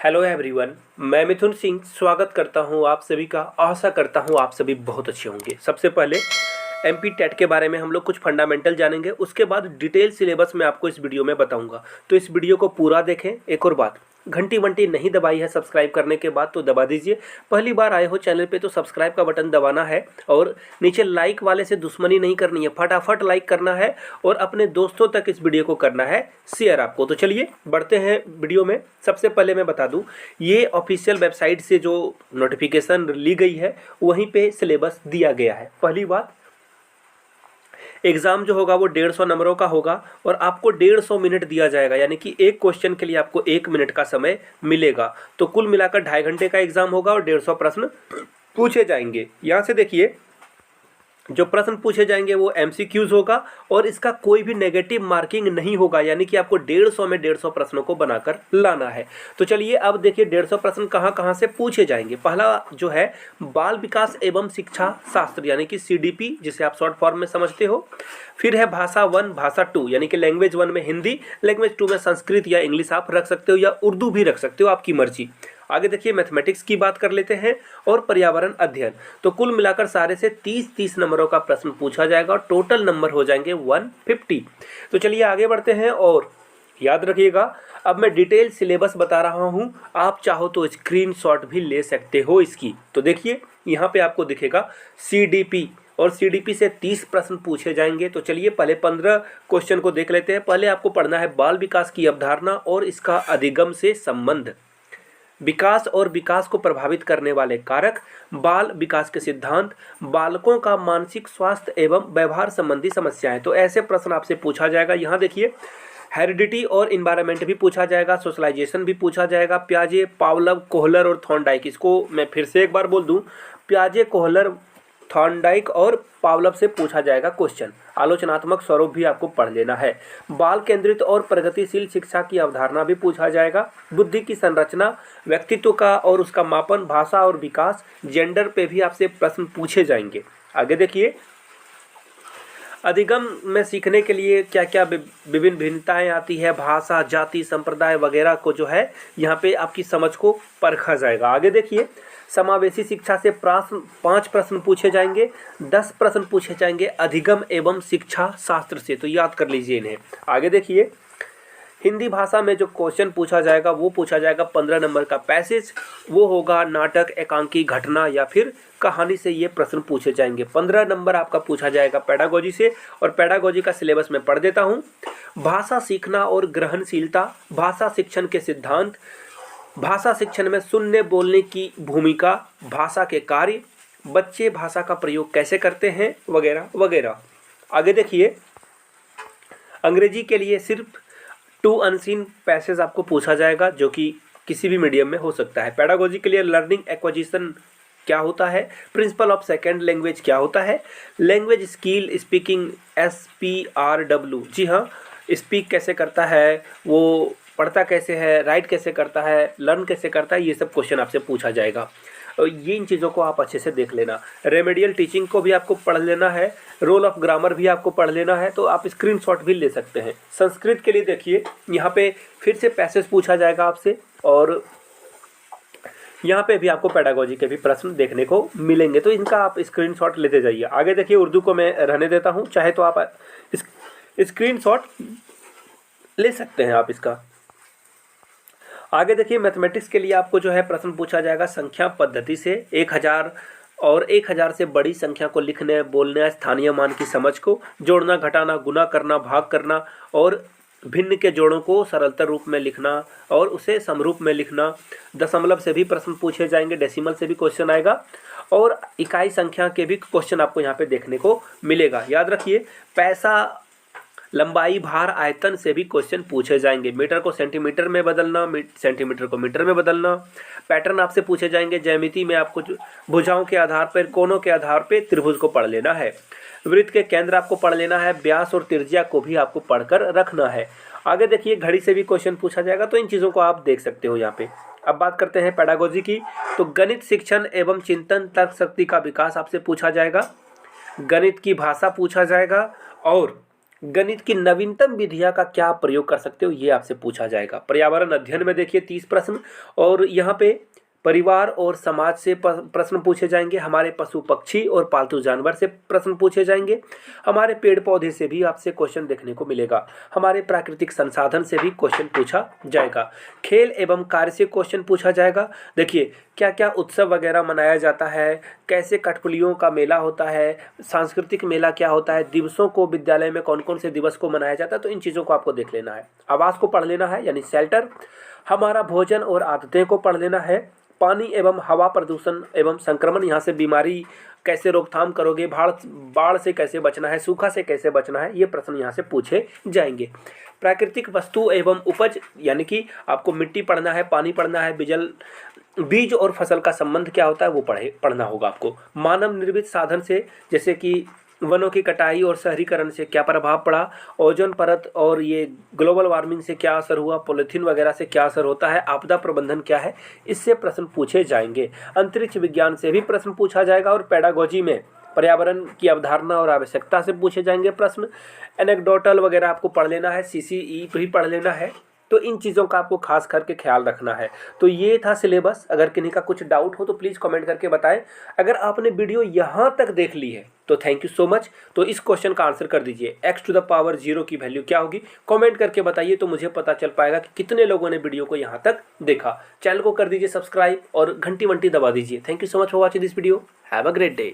Hello everyone, मैं मिथुन सिंह स्वागत करता हूं आप सभी का। आशा करता हूं आप सभी बहुत अच्छे होंगे। सबसे पहले एमपी टेट के बारे में हम लोग कुछ फंडामेंटल जानेंगे, उसके बाद डिटेल सिलेबस मैं आपको इस वीडियो में बताऊंगा। तो इस वीडियो को पूरा देखें। एक और बात, घंटी वंटी नहीं दबाई है सब्सक्राइब करने के बाद तो दबा दीजिए। पहली बार आए हो चैनल पे तो सब्सक्राइब का बटन दबाना है और नीचे लाइक वाले से दुश्मनी नहीं करनी है, फटाफट लाइक करना है और अपने दोस्तों तक इस वीडियो को करना है शेयर आपको। तो चलिए बढ़ते हैं वीडियो में। सबसे पहले मैं बता दूं, ये ऑफिशियल वेबसाइट से जो नोटिफिकेशन ली गई है वहीं पे सिलेबस दिया गया है। पहली बात, एग्ज़ाम जो होगा वो 150 नंबरों का होगा और आपको 150 मिनट दिया जाएगा, यानी कि एक क्वेश्चन के लिए आपको 1 मिनट का समय मिलेगा। तो कुल मिलाकर 2.5 घंटे का एग्ज़ाम होगा और 150 प्रश्न पूछे जाएंगे। यहाँ से देखिए, जो प्रश्न पूछे जाएंगे वो एमसीक्यूज होगा और इसका कोई भी नेगेटिव मार्किंग नहीं होगा, यानी कि आपको 150 में 150 प्रश्नों को बनाकर लाना है। तो चलिए अब देखिए 150 प्रश्न कहाँ कहाँ से पूछे जाएंगे। पहला जो है बाल विकास एवं शिक्षा शास्त्र, यानी कि सीडीपी, जिसे आप शॉर्ट फॉर्म में समझते हो। फिर है भाषा 1 भाषा 2, यानी कि लैंग्वेज 1 में हिंदी, लैंग्वेज 2 में संस्कृत या इंग्लिश आप रख सकते हो या उर्दू भी रख सकते हो, आपकी मर्जी। आगे देखिए मैथमेटिक्स की बात कर लेते हैं और पर्यावरण अध्ययन। तो कुल मिलाकर सारे से 30-30 नंबरों का प्रश्न पूछा जाएगा और टोटल नंबर हो जाएंगे 150। तो चलिए आगे बढ़ते हैं और याद रखिएगा, अब मैं डिटेल सिलेबस बता रहा हूँ, आप चाहो तो स्क्रीनशॉट भी ले सकते हो इसकी। तो देखिए यहाँ पे आपको दिखेगा सीडीपी और सीडीपी से 30 प्रश्न पूछे जाएंगे। तो चलिए पहले 15 क्वेश्चन को देख लेते हैं। पहले आपको पढ़ना है बाल विकास की अवधारणा और इसका अधिगम से संबंध, विकास और विकास को प्रभावित करने वाले कारक, बाल विकास के सिद्धांत, बालकों का मानसिक स्वास्थ्य एवं व्यवहार संबंधी समस्याएं। तो ऐसे प्रश्न आपसे पूछा जाएगा। यहाँ देखिए हेरिडिटी और इन्वायरमेंट भी पूछा जाएगा, सोशलाइजेशन भी पूछा जाएगा, पियाजे, पावलव, कोहलर और थॉर्नडाइक। इसको मैं फिर से एक बार बोल दूं, पियाजे, कोहलर, थॉर्नडाइक और पावलव से पूछा जाएगा क्वेश्चन। आलोचनात्मक स्वरूप भी आपको पढ़ लेना है। बाल केंद्रित और प्रगतिशील शिक्षा की अवधारणा भी पूछा जाएगा। बुद्धि की संरचना, व्यक्तित्व का और उसका मापन, भाषा और विकास, जेंडर पे भी आपसे प्रश्न पूछे जाएंगे। आगे देखिए, अधिगम में सीखने के लिए क्या क्या विभिन्न भिन्नताएं आती है, भाषा, जाति, संप्रदाय वगैरह को जो है यहाँ पे आपकी समझ को परखा जाएगा। आगे देखिए, समावेशी शिक्षा से 5 प्रश्न पूछे जाएंगे, 10 प्रश्न पूछे जाएंगे अधिगम एवं शिक्षा शास्त्र से। तो याद कर लीजिए इन्हें। आगे देखिए, हिंदी भाषा में जो क्वेश्चन पूछा जाएगा वो पूछा जाएगा 15 नंबर का पैसेज, वो होगा नाटक, एकांकी, घटना या फिर कहानी से ये प्रश्न पूछे जाएंगे। 15 नंबर आपका पूछा जाएगा पेडागोजी से और पेडागोजी का सिलेबस मैं पढ़ देता हूँ। भाषा सीखना और ग्रहणशीलता, भाषा शिक्षण के सिद्धांत, भाषा शिक्षण में सुनने बोलने की भूमिका, भाषा के कार्य, बच्चे भाषा का प्रयोग कैसे करते हैं वगैरह वगैरह। आगे देखिए, अंग्रेजी के लिए सिर्फ 2 अनसीन पैसेज आपको पूछा जाएगा, जो कि किसी भी मीडियम में हो सकता है। पेडागोजी के लिए लर्निंग एक्विजिशन क्या होता है, प्रिंसिपल ऑफ सेकेंड लैंग्वेज क्या होता है, लैंग्वेज स्किल स्पीकिंग SPRW, जी हाँ, स्पीक कैसे करता है, वो पढ़ता कैसे है, राइट कैसे करता है, लर्न कैसे करता है, ये सब क्वेश्चन आपसे पूछा जाएगा। और ये इन चीज़ों को आप अच्छे से देख लेना। रेमेडियल टीचिंग को भी आपको पढ़ लेना है, रोल ऑफ ग्रामर भी आपको पढ़ लेना है, तो आप स्क्रीनशॉट भी ले सकते हैं। संस्कृत के लिए देखिए, यहाँ पे फिर से पैसेज पूछा जाएगा आपसे और यहाँ पे भी आपको पेडागोजी के भी प्रश्न देखने को मिलेंगे, तो इनका आप स्क्रीनशॉट लेते जाइए। आगे देखिए, उर्दू को मैं रहने देता हूँ, चाहे तो आप स्क्रीनशॉट ले सकते हैं आप इसका। आगे देखिए, मैथमेटिक्स के लिए आपको जो है प्रश्न पूछा जाएगा संख्या पद्धति से 1000 और 1000 से बड़ी संख्या को लिखने, बोलने, स्थानीय मान की समझ को, जोड़ना, घटाना, गुना करना, भाग करना और भिन्न के जोड़ों को सरलतर रूप में लिखना और उसे समरूप में लिखना। दशमलव से भी प्रश्न पूछे जाएंगे, डेसिमल से भी क्वेश्चन आएगा और इकाई संख्या के भी क्वेश्चन आपको यहाँ पे देखने को मिलेगा। याद रखिए, पैसा, लंबाई, भार, आयतन से भी क्वेश्चन पूछे जाएंगे। मीटर को सेंटीमीटर में बदलना, सेंटीमीटर को मीटर में बदलना। पैटर्न आपसे पूछे जाएंगे। ज्यामिति में आपको भुजाओं के आधार पर, कोनों के आधार पर त्रिभुज को पढ़ लेना है। वृत्त के केंद्र आपको पढ़ लेना है। व्यास और त्रिज्या को भी आपको पढ़कर रखना है। आगे देखिए, घड़ी से भी क्वेश्चन पूछा जाएगा, तो इन चीज़ों को आप देख सकते हो यहाँ पे। अब बात करते हैं पेडागोजी की, तो गणित शिक्षण एवं चिंतन, तर्क शक्ति का विकास आपसे पूछा जाएगा। गणित की भाषा पूछा जाएगा और गणित की नवीनतम विधियां का क्या प्रयोग कर सकते हो, ये आपसे पूछा जाएगा। पर्यावरण अध्ययन में देखिए 30 प्रश्न, और यहाँ पे परिवार और समाज से प्रश्न पूछे जाएंगे, हमारे पशु पक्षी और पालतू जानवर से प्रश्न पूछे जाएंगे, हमारे पेड़ पौधे से भी आपसे क्वेश्चन देखने को मिलेगा, हमारे प्राकृतिक संसाधन से भी क्वेश्चन पूछा जाएगा, खेल एवं कार्य से क्वेश्चन पूछा जाएगा। देखिए क्या क्या उत्सव वगैरह मनाया जाता है, कैसे कठपुलियों का मेला होता है, सांस्कृतिक मेला क्या होता है, दिवसों को विद्यालय में कौन कौन से दिवस को मनाया जाता है, तो इन चीज़ों को आपको देख लेना है। आवास को पढ़ लेना है यानी शेल्टर, हमारा भोजन और आदतें को पढ़ लेना है, पानी एवं हवा प्रदूषण एवं संक्रमण, यहाँ से बीमारी कैसे रोकथाम करोगे, बाढ़ से कैसे बचना है, सूखा से कैसे बचना है, ये प्रश्न यहाँ से पूछे जाएंगे। प्राकृतिक वस्तु एवं उपज यानी कि आपको मिट्टी पढ़ना है, पानी पढ़ना है, बीज और फसल का संबंध क्या होता है वो पढ़ना होगा आपको। मानव निर्मित साधन से जैसे कि वनों की कटाई और शहरीकरण से क्या प्रभाव पड़ा, ओजोन परत और ये ग्लोबल वार्मिंग से क्या असर हुआ, पॉलिथीन वगैरह से क्या असर होता है, आपदा प्रबंधन क्या है, इससे प्रश्न पूछे जाएंगे। अंतरिक्ष विज्ञान से भी प्रश्न पूछा जाएगा, और पेडागोजी में पर्यावरण की अवधारणा और आवश्यकता से पूछे जाएंगे प्रश्न। एनेक्डोटल वगैरह आपको पढ़ लेना है, सीसीई भी पढ़ लेना है। तो इन चीज़ों का आपको खास करके ख्याल रखना है। तो ये था सिलेबस। अगर किन्हीं का कुछ डाउट हो तो प्लीज़ कमेंट करके बताएं। अगर आपने वीडियो यहाँ तक देख ली है तो थैंक यू सो मच। तो इस क्वेश्चन का आंसर कर दीजिए, x⁻0 की वैल्यू क्या होगी, कमेंट करके बताइए, तो मुझे पता चल पाएगा कि कितने लोगों ने वीडियो को यहाँ तक देखा। चैनल को कर दीजिए सब्सक्राइब और घंटी वंटी दबा दीजिए। Thank you so much for watching this video. Have a great day.